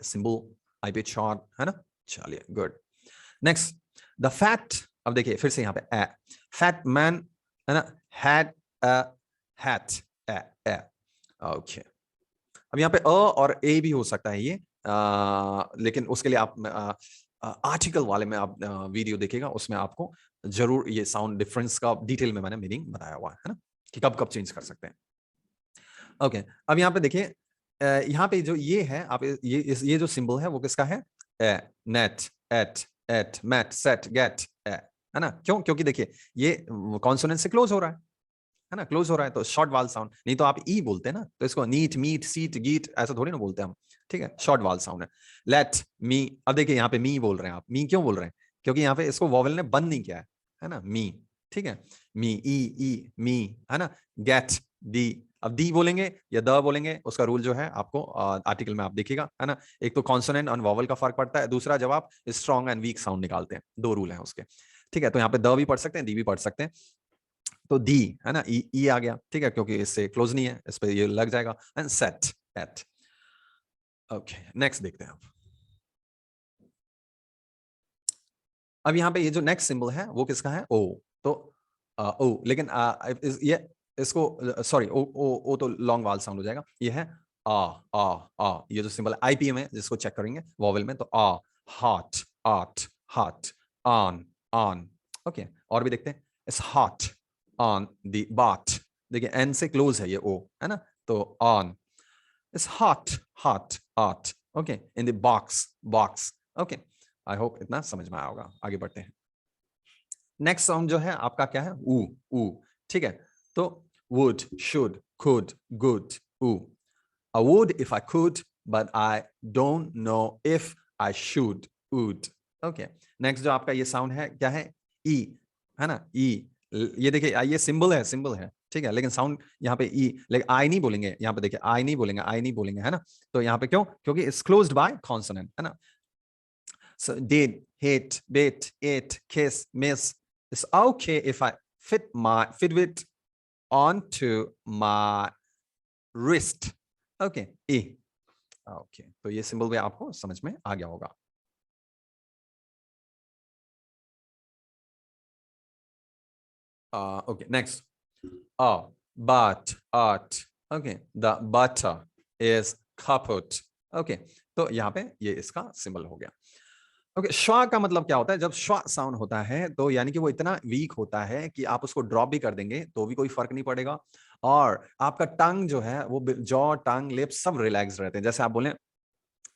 symbol, I pitch short, है ना। चलिए गुड। नेक्स्ट द फैट, अब देखिए फिर से यहाँ पे फैट मैन, है ना, हैड अ हैट, ओके। अब यहाँ पे अ और ए भी हो सकता है ये, लेकिन उसके लिए आप आर्टिकल वाले में आप वीडियो देखिएगा, उसमें आपको जरूर ये साउंड डिफरेंस का डिटेल में मैंने मीनिंग बताया हुआ है ना, कि कब कब चेंज कर सकते हैं। ओके अब यहाँ पे देखिए, यहाँ पे जो ये है, आप ये जो सिंबल है वो किसका है? Net, at, mat, set, get, है ना। क्यों? क्योंकि देखिए ये कॉन्सोनेंट से क्लोज हो रहा है ना, क्लोज हो रहा है, तो शॉर्ट वाल साउंड। नहीं तो आप ई बोलते हैं ना, तो इसको नीट, मीट, सीट, गीट ऐसा थोड़ी ना बोलते हैं हम, ठीक है, शॉर्ट वाल साउंड है। लेट मी, अब देखिए यहाँ पे मी बोल रहे हैं आप। मी क्यों बोल रहे हैं? क्योंकि यहाँ पे इसको वॉवेल ने बंद नहीं किया है ना, मी, ठीक है, मी, ई मी, है ना। गेट, डी, अब डी बोलेंगे या द बोलेंगे, उसका रूल जो है आपको आर्टिकल में आप देखिएगा, है ना। एक तो कॉन्सोनेंट और वॉवेल का फर्क पड़ता है, दूसरा जब आप स्ट्रॉन्ग एंड वीक साउंड निकालते हैं, दो रूल हैं उसके, ठीक है। तो यहाँ पे द भी पढ़ सकते हैं, दी भी पढ़ सकते हैं। तो दी, है ना, ई आ गया, ठीक है, क्योंकि इससे क्लोज नहीं है, इस पे ये लग जाएगा। And set, at, okay. Next देखते हैं आप। अब यहाँ पे ये जो नेक्स्ट सिंबल है वो किसका है? ओ। तो ओ, लेकिन ये इसको सॉरी, ओ तो लॉन्ग वाल साउंड हो जाएगा। ये है आ, आ, ये जो सिंबल है आईपीएम है, जिसको चेक करेंगे वॉवेल में, तो आ, हॉट, आट, हॉट, ऑन, ओके। और भी देखते हैं, इट्स हॉट ऑन द बाट, देखिए एन से क्लोज है ये ओ, है ना, तो on, it's hot, hot, okay, in the box, okay. I hope इतना समझ में आया होगा। आगे बढ़ते हैं। नेक्स्ट साउंड जो है आपका क्या है? ऊ, ठीक है। तो वुड, शुड, कुड, गुड, ऊ। I would if I could, but I don't know if I should, would, okay. Next जो आपका ये साउंड है क्या है? ई, है ना, ई। ये देखिए ये सिंबल है, ठीक है, लेकिन साउंड यहाँ पे ई, लेकिन आई नहीं बोलेंगे, यहाँ पे देखिए आई नहीं बोलेंगे, है ना। तो यहाँ पे क्यों? क्योंकि इट्स क्लोज्ड बाय कॉन्सोनेंट, है ना। So did, hate, bit, it, kiss, miss. It's okay if I fit my Fitbit onto my wrist. Okay, E. Okay, तो ये सिंबल भी आपको समझ में आ गया होगा। Okay, next. But, art. Okay, the butter is kaput. Okay, तो यहाँ पे ये इसका सिंबल हो गया। ओके, श्वा का मतलब क्या होता है? जब श्वा साउंड होता है तो यानी कि वो इतना वीक होता है कि आप उसको ड्रॉप भी कर देंगे तो भी कोई फर्क नहीं पड़ेगा, और आपका टंग जो है वो जॉ, टंग, लिप्स सब रिलैक्स रहते हैं। जैसे आप बोले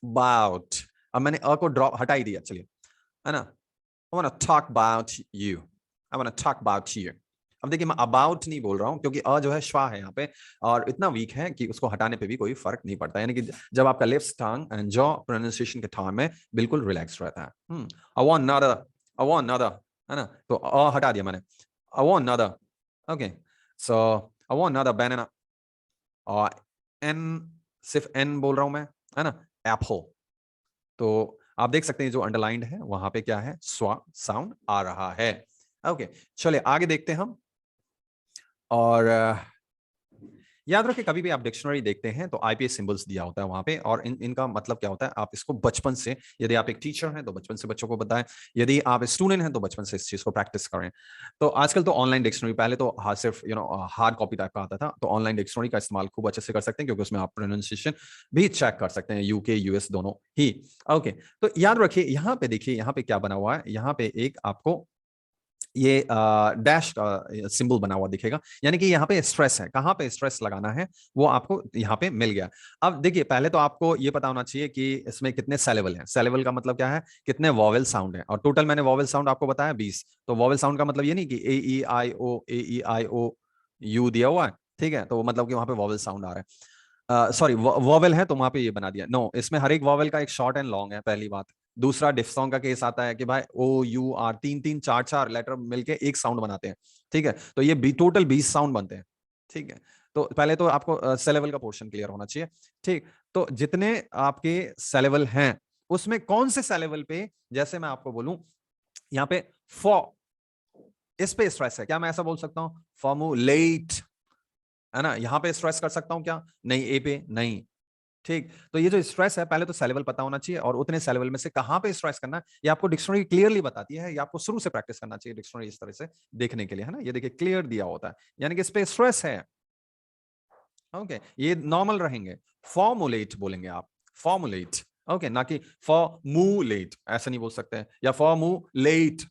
बाउट, अब मैंने अ को ड्रॉप हटा ही दिया, चलिए, है ना, I want to talk about you. I want to talk about you. अब देखिए मैं अबाउट नहीं बोल रहा हूं क्योंकि अ जो है श्वा है यहाँ पे और इतना वीक है कि उसको हटाने पे भी कोई फर्क नहीं पड़ता, यानी कि जब आपका lips, tongue and jaw pronunciation के टाइम में बिल्कुल रिलैक्स रहता है। I want another, I want another, है ना, तो अ हटा दिया मैंने, I want another. Okay, so I want another banana. और एन, सिर्फ एन बोल रहा हूं मैं, है ना, एप्पल। तो आप देख सकते हैं जो अंडरलाइंड है वहां पे क्या है, स्वा साउंड आ रहा है। ओके, चलिए आगे देखते हैं हम। और याद रखिए कभी भी आप डिक्शनरी देखते हैं तो आईपीएस सिंबल्स दिया होता है वहां पे, और इनका मतलब क्या होता है, आप इसको बचपन से, यदि आप एक टीचर हैं तो बचपन से बच्चों को बताएं, यदि आप स्टूडेंट हैं तो बचपन से इस चीज को प्रैक्टिस करें। तो आजकल तो ऑनलाइन डिक्शनरी, पहले तो सिर्फ हार्ड कॉपी टाइप का आता था, तो ऑनलाइन डिक्शनरी का इस्तेमाल खूब अच्छे से कर सकते हैं क्योंकि उसमें आप प्रोनाउंसिएशन भी चेक कर सकते हैं, यूके यूएस दोनों ही। ओके, तो याद रखिए यहाँ पे देखिए, यहाँ पे क्या बना हुआ है, यहाँ पे एक आपको ये डैश का सिंबल बना हुआ दिखेगा, यानी कि यहाँ पे स्ट्रेस है, कहाँ पे स्ट्रेस लगाना है वो आपको यहाँ पे मिल गया। अब देखिए पहले तो आपको ये पता होना चाहिए कि इसमें कितने सेलेबल हैं। सेलेबल का मतलब क्या है, कितने वॉवेल साउंड है, और टोटल मैंने वॉवेल साउंड आपको बताया 20। तो वॉवेल साउंड का मतलब ये नहीं कि ए ई आई ओ यू दिया हुआ है, ठीक है, तो मतलब कि वहां पे वॉवेल साउंड आ रहा है, सॉरी वॉवेल है तो वहां पे ये बना दिया, नो, इसमें हर एक वॉवेल का एक शॉर्ट एंड लॉन्ग है, पहली बात। दूसरा डिफसोंग का केस आता है कि भाई ओ यू आर, तीन तीन चार चार लेटर मिलके एक साउंड बनाते हैं, ठीक है, तो ये टोटल 20 साउंड बनते हैं, ठीक है। तो पहले तो आपको सेलेबल का पोर्शन क्लियर होना चाहिए, ठीक। तो जितने आपके सेलेबल हैं उसमें कौन से सेलेबल पे, जैसे मैं आपको बोलूं यहाँ पे फॉ, इस पे स्ट्रेस है क्या, मैं ऐसा बोल सकता हूं फॉर्मुलेट, है ना, यहां पे स्ट्रेस कर सकता हूं क्या, नहीं, ए पे नहीं, ठीक। तो ये जो स्ट्रेस है पहले तो सेलेबल पता होना चाहिए, और उतने सेलेबल में से कहां पे स्ट्रेस करना है ये आपको डिक्शनरी क्लियरली बताती है, ये आपको शुरू से प्रैक्टिस करना चाहिए डिक्शनरी इस तरह से देखने के लिए, है ना, ये देखिए क्लियर दिया होता है, यानी कि इस पे स्ट्रेस है। ओके, ये नॉर्मल रहेंगे, फॉर्मुलेट बोलेंगे आप, फॉर्मुलेट, ओके, ना कि फॉर्मुलेट, ऐसा नहीं बोल सकते, या फॉर्मुलेट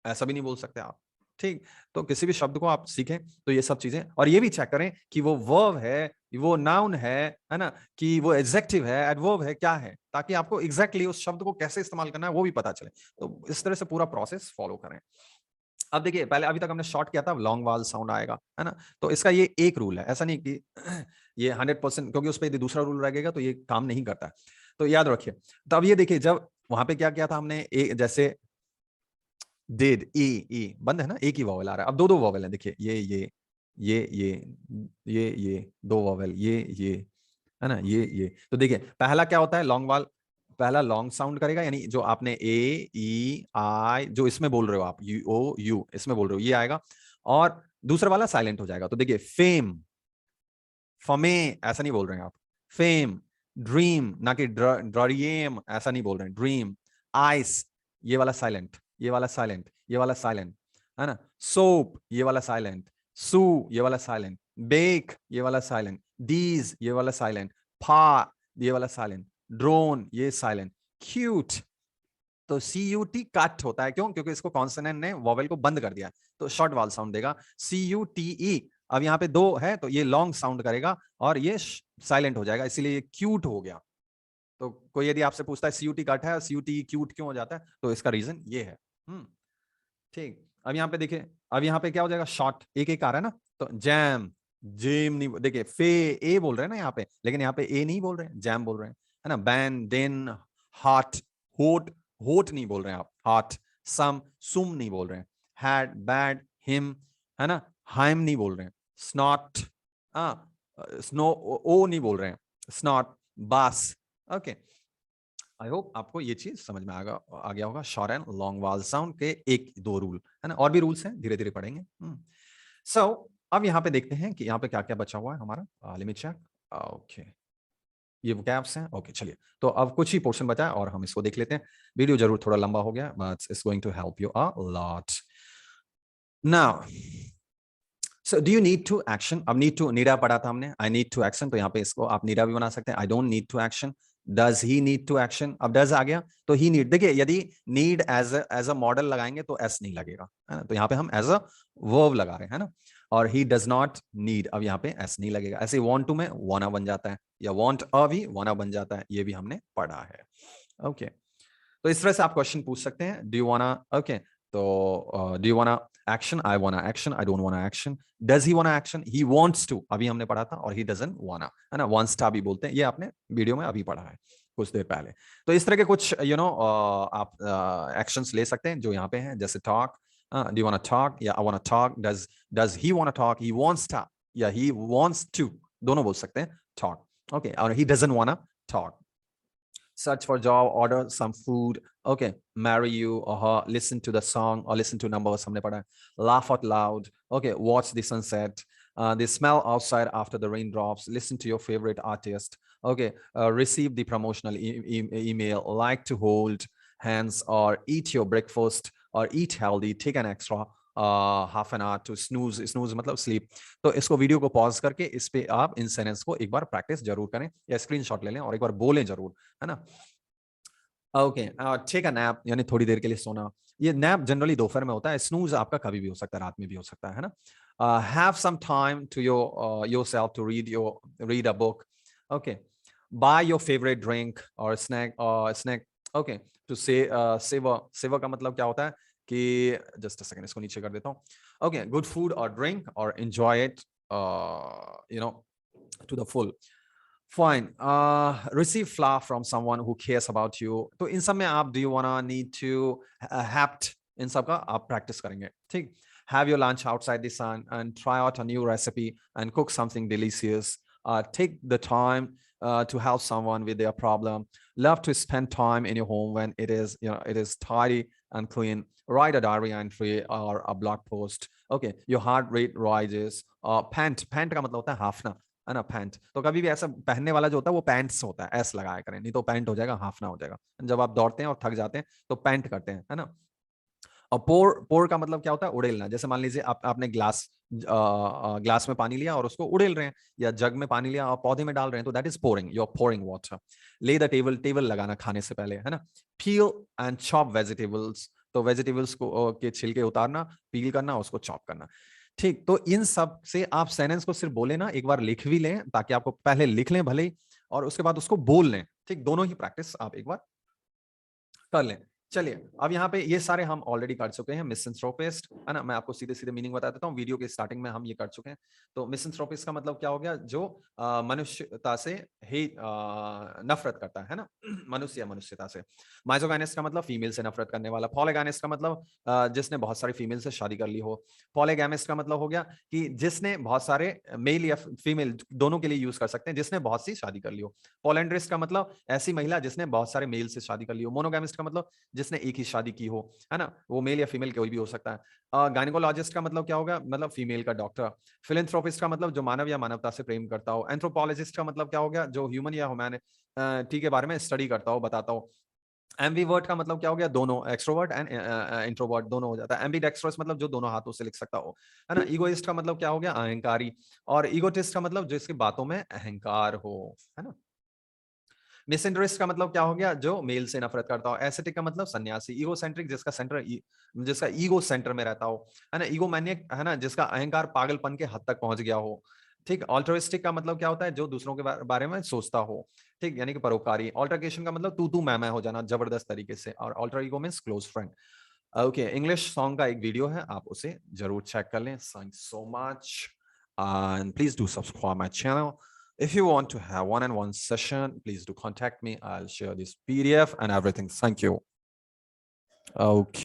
ऐसा भी नहीं बोल सकते आप, ठीक। तो किसी भी शब्द को आप सीखें तो ये सब चीजें, और ये भी चेक करें कि वो वर्ब है, वो नाउन है ना, कि वो एडजेक्टिव है, एडवर्ब है, क्या है, ताकि आपको एग्जैक्टली उस शब्द को कैसे इस्तेमाल करना है वो भी पता चले। तो इस तरह से पूरा प्रोसेस फॉलो करें। अब देखिए पहले अभी तक हमने शॉर्ट किया था, लॉन्ग वाल साउंड आएगा, है ना, तो इसका ये एक रूल है, ऐसा नहीं कि ये 100%, क्योंकि उस पर यदि दूसरा रूल रहेगा तो ये काम नहीं करता है, तो याद रखिए। तो अब ये देखिए जब वहां पे क्या किया था हमने, जैसे डिड, ई, ई बंद है ना, एक ही वॉवेल आ रहा है, अब दो दो वॉवेल है, देखिए ये दो वॉवेल, ये, है ना, ये, तो देखिए पहला क्या होता है, लॉन्ग वाल, पहला लॉन्ग साउंड करेगा, यानी जो आपने ए ई आई जो इसमें बोल रहे हो आप, यू ओ यू इसमें बोल रहे हो ये आएगा, और दूसरा वाला साइलेंट हो जाएगा। तो देखिए फेम, फमे ऐसा नहीं बोल रहे हैं आप, फेम, ड्रीम ना कि ड्रीम ऐसा नहीं बोल रहे हैं, ड्रीम, आइस ये वाला साइलेंट, ये वाला साइलेंट, ये वाला साइलेंट, है ना, सोप ये वाला साइलेंट, सू ये वाला साइलेंट, बेक ये वाला साइलेंट, डीज ये वाला साइलेंट, फा ये वाला साइलेंट, ड्रोन ये साइलेंट, क्यूट, तो सी यू टी कट होता है, क्यों, क्योंकि इसको कॉन्सोनेंट ने वॉवेल को बंद कर दिया है, तो शॉर्ट वाल साउंड देगा, सी यू टी ई। अब यहाँ पे दो है तो ये लॉन्ग साउंड करेगा और ये साइलेंट हो जाएगा, इसीलिए ये क्यूट हो गया। तो कोई यदि आपसे पूछता है सीयूटी कट है और सीयूटी क्यूट क्यों हो जाता है, तो इसका रीजन ये है। ठीक, अब यहाँ पे देखिए, अब यहाँ पे क्या हो जाएगा, शॉर्ट एक एक आ रहा है ना, तो जैम, जेम नहीं, देखिए फे ए बोल रहे हैं ना यहाँ पे, लेकिन यहाँ पे ए नहीं बोल रहे हैं, जैम बोल रहे हैं, है ना, बैन, देन, हॉट, होट, होट नहीं बोल रहे हैं आप, हॉट, सम, सुम नहीं बोल रहे हैं, हैड, बैड, हिम, है ना, हाइम नहीं बोल रहे हैं, स्नॉट, स्नो, ओ नहीं बोल रहे हैं, स्नॉट, बास। ओके, आई होप आपको ये चीज समझ में आ गया होगा, शॉर्ट एंड लॉन्ग वाल साउंड के एक दो रूल, है ना, और भी रूल्स हैं, धीरे धीरे पढ़ेंगे। सो अब यहाँ पे देखते हैं कि यहाँ पे क्या क्या बचा हुआ है हमारा, लिमिट चेक, ओके, ये vocabs हैं, ओके, चलिए, तो अब कुछ ही पोर्शन बचा है और हम इसको देख लेते हैं। वीडियो जरूर थोड़ा लंबा हो गया, but it's going to help you a lot. Now so do you need to action, अब नीड टू नीडा पढ़ा था हमने, आई नीड टू एक्शन, तो यहाँ पे इसको आप नीडा भी बना सकते हैं, I don't need to action, does he need to action, अब डज आ गया तो ही नीड, देखिए यदि नीड एज अ मॉडल लगाएंगे तो एस नहीं लगेगा, है ना, तो यहाँ पे हम एज अ वर्ब लगा रहे हैं, है ना, और ही डज नॉट नीड, अब यहाँ पे एस नहीं लगेगा। ऐसे वांट टू में वाना बन जाता है, या वांट अ भी वाना बन जाता है, ये भी हमने पढ़ा है। ओके, तो इस तरह से आप क्वेश्चन पूछ सकते हैं, डू यू वाना, ओके, तो डू यू वाना एक्शन, आई वाना एक्शन, आई डोंट वाना एक्शन, डज ही वाना एक्शन, ही वांट्स टू अभी हमने पढ़ा था, और ही डजंट वाना, है ना, वांट्स टू भी बोलते हैं, ये आपने वीडियो में अभी पढ़ा है कुछ देर पहले। तो इस तरह के कुछ आप एक्शंस ले सकते हैं जो यहाँ पे हैं, जैसे talk, do you wanna talk, या आई वाना टॉक, डज ही वाना टॉक, ही वांट्स टू, या ही वांट्स टू, दोनों बोल सकते हैं टॉक, ओके, और ही डजंट वाना talk. Search for job, order some food, okay, marry you or her, listen to the song or listen to numbers, हमने पढ़ा है, laugh out loud, okay, watch the sunset, the smell outside after the raindrops, listen to your favorite artist, okay, receive the promotional email, like to hold hands, or eat your breakfast, or eat healthy, take an extra half an hour to snooze, snooze मतलब sleep. तो इसको video को pause करके इस पे आप इन sentence को एक बार प्रैक्टिस जरूर करें, या स्क्रीनशॉट ले लें और एक बार बोलें जरूर, है ना। ओके, टेक अ नैप यानी थोड़ी देर के लिए सोना, ये नैप जनरली दोपहर में होता है, स्नूज आपका कभी भी हो सकता है, रात में भी हो सकता है ना। Have some time to yourself to read a book, okay, buy your favourite drink और स्नैक, ओके, टू सेवर का मतलब क्या होता है कि, जस्ट अ सेकंड इसको नीचे कर देता हूँ, ओके, गुड फूड और ड्रिंक और enjoy it to the full. Fine. Receive flower from someone who cares about you. तो इन सब में आप do you wanna need to have इन सब का आप practice करेंगे, ठीक। Have your lunch outside the sun and try out a new recipe and cook something delicious. Take the time to help someone with their problem. Love to spend time in your home when it is, it is tidy and clean. Write a diary entry or a blog post. Okay, your heart rate rises. Pant का मतलब होता है हाफना, है ना, pant. तो कभी भी ऐसा पहनने वाला जो होता है वो पैंट्स होता है, एस लगाया करें, नहीं तो पैंट हो जाएगा, हाफ ना हो जाएगा। जब आप दौड़ते हैं और थक जाते हैं तो पैंट करते हैं, है ना। और पोर का मतलब क्या होता है, उड़ेलना। जैसे मान लीजिए आपने ग्लास में पानी लिया और उसको उड़ेल रहे हैं, या जग में पानी लिया और पौधे में डाल रहे हैं, तो that is pouring, you are pouring water. Lay the table, table लगाना खाने से पहले, है ना। पील एंड चॉप वेजिटेबल्स, तो वेजिटेबल्स को के छिलके उतारना, पील करना, उसको चॉप करना, ठीक। तो इन सब से आप सेंटेंस को सिर्फ बोले ना, एक बार लिख भी लें, ताकि आपको पहले लिख लें भले ही, और उसके बाद उसको बोल लें, ठीक। दोनों ही प्रैक्टिस आप एक बार कर लें। चलिए, अब यहाँ पे ये सारे हम ऑलरेडी कर चुके हैं। मिसएंथ्रोपिस्ट, है ना, मैं आपको सीधे सीधे मीनिंग बता देता हूँ, वीडियो के स्टार्टिंग में हम ये कर चुके हैं। तो मिसएंथ्रोपिस्ट का मतलब क्या हो गया, जो मनुष्यता से ही नफरत करता है ना, मनुष्य या मनुष्यता से। माइजोगाइनिस्ट का मतलब फीमेल से नफरत करने वाला। पॉलीगाइनिस्ट का मतलब जिसने बहुत सारी फीमेल से शादी कर ली हो। पॉलीगैमिस्ट का मतलब हो गया कि जिसने बहुत सारे मेल या फीमेल दोनों के लिए यूज कर सकते हैं, जिसने बहुत सी शादी कर ली हो। पॉलेंड्रिस्ट का मतलब ऐसी महिला जिसने बहुत सारे मेल से शादी कर ली हो। मोनोगैमिस्ट का मतलब जिसने एक ही शादी की हो, है ना, वो मेल या फीमेल कोई भी हो सकता है। गायनेकोलॉजिस्ट का मतलब क्या होगा, मतलब फीमेल का डॉक्टर। फिलेंथ्रोपिस्ट का मतलब जो मानव या मानवता से प्रेम करता हो। एंथ्रोपोलॉजिस्ट का मतलब क्या हो गया, जो ह्यूमन या ह्यूमैनिटी के बारे में स्टडी करता हो, बताता हो। एम्बीवर्ट का मतलब क्या हो गया, दोनों, एक्सट्रोवर्ट एंड इंट्रोवर्ट दोनों हो जाता है। एम्बीडेक्स्ट्रस मतलब जो दोनों हाथों से लिख सकता हो, है ना। ईगोइस्ट का मतलब क्या हो गया, अहंकारी। और ईगोटिस्ट का मतलब जिसकी बातों में अहंकार हो, है ना। मिसइंटरेस्ट का मतलब क्या हो गया, जो मेल से नफरत करता हो। एसेटिक का मतलब सन्यासी। ईगोसेंट्रिक जिसका ईगो सेंटर में रहता हो, है ना। ईगोमैनियक, है ना, जिसका अहंकार पागलपन के हद तक पहुंच गया हो, ठीक। ऑल्टरिस्टिक का मतलब क्या होता है, जो दूसरों के बारे में सोचता हो, ठीक, यानी कि परोपकारी। ऑल्टरकेशन का मतलब तू मैं हो जाना जबरदस्त तरीके से। और alter ego means close friend. Okay, English song का एक वीडियो है, आप उसे जरूर चेक कर लें। Thank so much and please do subscribe my channel. If you want to have one-on-one session, please do contact me. I'll share this PDF and everything. Thank you. Okay.